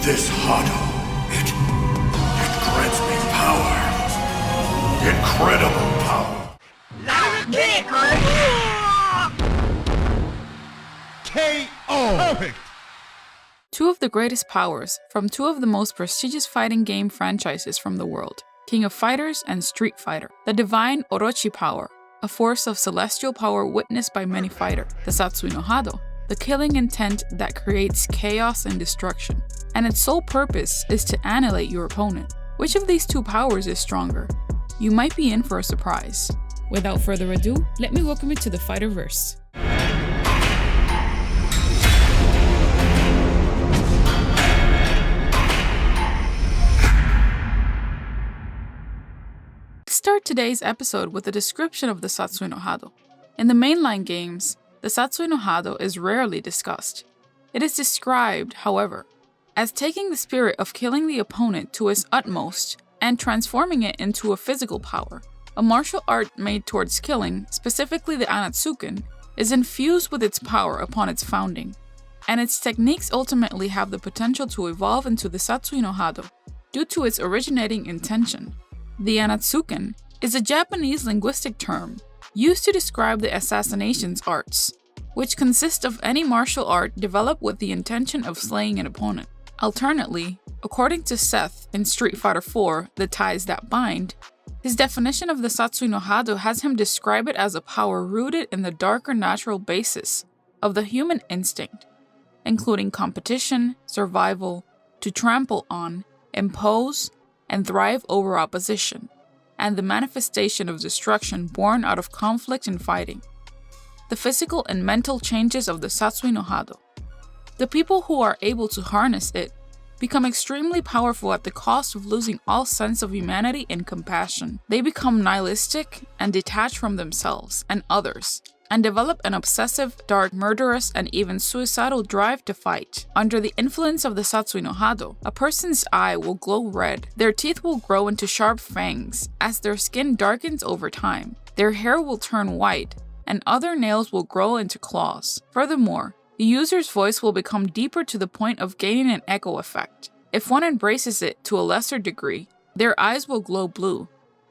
This Hado, it grants me power. Incredible power. KO! Perfect! Two of the greatest powers from two of the most prestigious fighting game franchises from the world, King of Fighters and Street Fighter. The divine Orochi power, a force of celestial power witnessed by many fighters. The Satsui no Hado, the killing intent that creates chaos and destruction, and its sole purpose is to annihilate your opponent. Which of these two powers is stronger? You might be in for a surprise. Without further ado, let me welcome you to the Fighterverse. Start today's episode with a description of the Satsui no Hado. In the mainline games, the Satsui no Hado is rarely discussed. It is described, however, as taking the spirit of killing the opponent to its utmost and transforming it into a physical power. A martial art made towards killing, specifically the Anatsuken, is infused with its power upon its founding, and its techniques ultimately have the potential to evolve into the Satsui no Hado due to its originating intention. The Anatsuken is a Japanese linguistic term used to describe the assassinations arts, which consist of any martial art developed with the intention of slaying an opponent. Alternately, according to Seth in Street Fighter IV, The Ties That Bind, his definition of the Satsui no Hado has him describe it as a power rooted in the darker natural basis of the human instinct, including competition, survival, to trample on, impose, and thrive over opposition, and the manifestation of destruction born out of conflict and fighting. The physical and mental changes of the Satsui no Hado. The people who are able to harness it become extremely powerful at the cost of losing all sense of humanity and compassion. They become nihilistic and detached from themselves and others, and develop an obsessive, dark, murderous, and even suicidal drive to fight. Under the influence of the Satsui no Hado, a person's eye will glow red, their teeth will grow into sharp fangs as their skin darkens over time, their hair will turn white, and other nails will grow into claws. Furthermore, the user's voice will become deeper to the point of gaining an echo effect. If one embraces it to a lesser degree, their eyes will glow blue.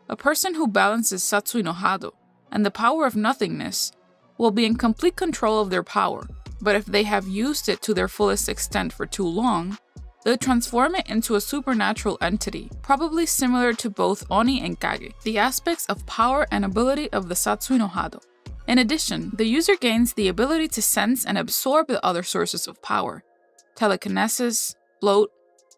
A person who balances Satsui no Hado and the power of nothingness will be in complete control of their power, but if they have used it to their fullest extent for too long, they'll transform it into a supernatural entity, probably similar to both Oni and Kage, the aspects of power and ability of the Satsui no Hado. In addition, the user gains the ability to sense and absorb the other sources of power, telekinesis, float,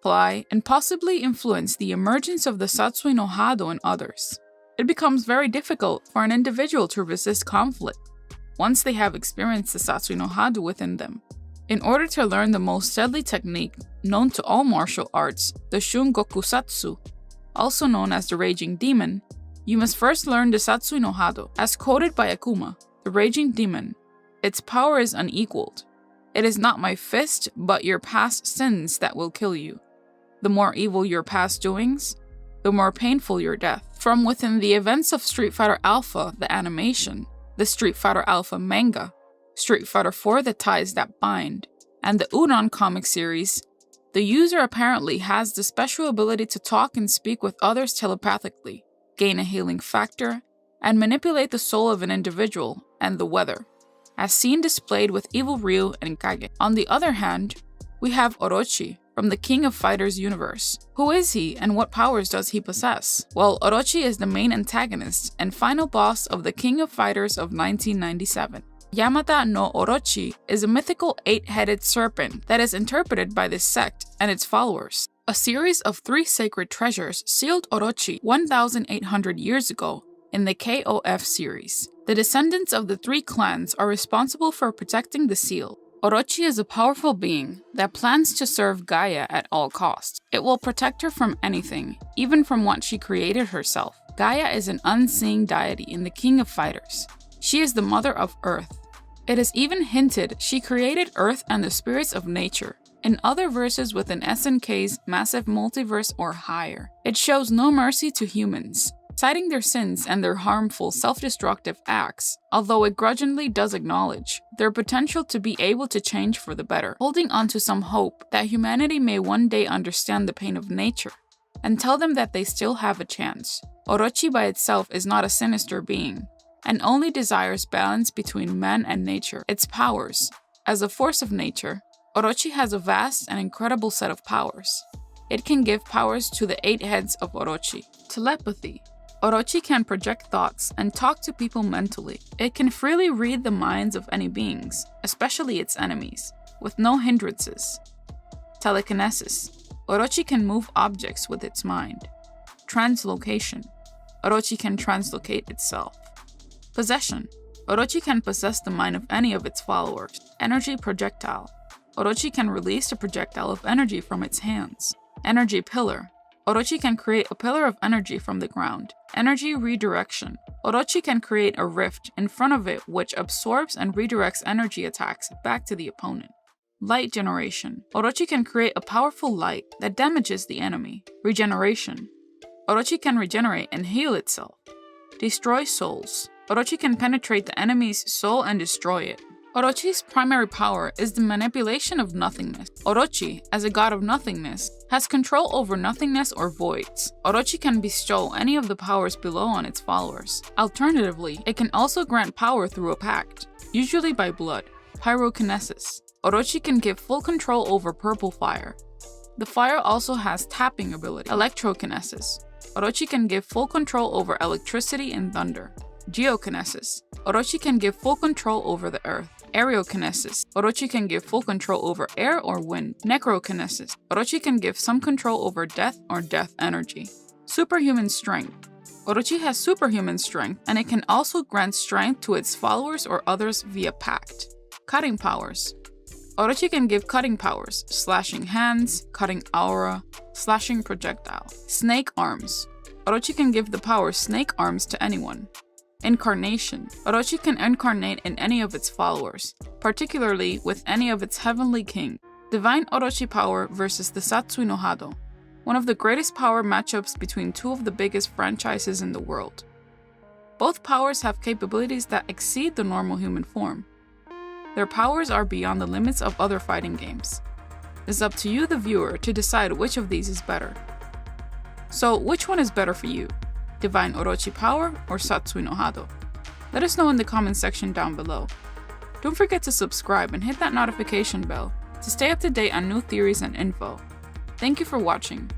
fly, and possibly influence the emergence of the Satsui no Hado in others. It becomes very difficult for an individual to resist conflict once they have experienced the Satsui no Hado within them. In order to learn the most deadly technique known to all martial arts, the Shungokusatsu, also known as the Raging Demon, you must first learn the Satsui no Hado. As quoted by Akuma, the Raging Demon, its power is unequaled. It is not my fist, but your past sins that will kill you. The more evil your past doings, the more painful your death. From within the events of Street Fighter Alpha, the animation, the Street Fighter Alpha manga, Street Fighter IV The Ties That Bind, and the Udon comic series, the user apparently has the special ability to talk and speak with others telepathically, gain a healing factor, and manipulate the soul of an individual and the weather, as seen displayed with Evil Ryu and Kage. On the other hand, we have Orochi from the King of Fighters universe. Who is he and what powers does he possess? Well, Orochi is the main antagonist and final boss of the King of Fighters of 1997. Yamata no Orochi is a mythical 8-headed serpent that is interpreted by this sect and its followers. A series of 3 sacred treasures sealed Orochi 1,800 years ago in the KOF series. The descendants of the 3 clans are responsible for protecting the seal. Orochi is a powerful being that plans to serve Gaia at all costs. It will protect her from anything, even from what she created herself. Gaia is an unseen deity in the King of Fighters. She is the mother of Earth. It is even hinted she created Earth and the spirits of nature. In other verses within SNK's massive multiverse or higher, it shows no mercy to humans, citing their sins and their harmful, self-destructive acts, although it grudgingly does acknowledge their potential to be able to change for the better, holding on to some hope that humanity may one day understand the pain of nature and tell them that they still have a chance. Orochi by itself is not a sinister being, and only desires balance between man and nature. Its powers. As a force of nature, Orochi has a vast and incredible set of powers. It can give powers to the 8 heads of Orochi. Telepathy. Orochi can project thoughts and talk to people mentally. It can freely read the minds of any beings, especially its enemies, with no hindrances. Telekinesis. Orochi can move objects with its mind. Translocation. Orochi can translocate itself. Possession. Orochi can possess the mind of any of its followers. Energy projectile. Orochi can release a projectile of energy from its hands. Energy pillar. Orochi can create a pillar of energy from the ground. Energy redirection. Orochi can create a rift in front of it which absorbs and redirects energy attacks back to the opponent. Light generation. Orochi can create a powerful light that damages the enemy. Regeneration. Orochi can regenerate and heal itself. Destroy souls. Orochi can penetrate the enemy's soul and destroy it. Orochi's primary power is the manipulation of nothingness. Orochi, as a god of nothingness, has control over nothingness or voids. Orochi can bestow any of the powers below on its followers. Alternatively, it can also grant power through a pact, usually by blood. Pyrokinesis. Orochi can give full control over purple fire. The fire also has tapping ability. Electrokinesis. Orochi can give full control over electricity and thunder. Geokinesis. Orochi can give full control over the earth. Aerokinesis. Orochi can give full control over air or wind. Necrokinesis. Orochi can give some control over death or death energy. Superhuman strength. Orochi has superhuman strength, and it can also grant strength to its followers or others via pact. Cutting powers. Orochi can give cutting powers, slashing hands, cutting aura, slashing projectile. Snake arms. Orochi can give the power snake arms to anyone. Incarnation. Orochi can incarnate in any of its followers, particularly with any of its heavenly king. Divine Orochi power versus the Satsui no Hado, one of the greatest power matchups between two of the biggest franchises in the world. Both powers have capabilities that exceed the normal human form. Their powers are beyond the limits of other fighting games. It's up to you, the viewer, to decide which of these is better. So, which one is better for you? Divine Orochi power or Satsui no Hado? Let us know in the comment section down below. Don't forget to subscribe and hit that notification bell to stay up to date on new theories and info. Thank you for watching.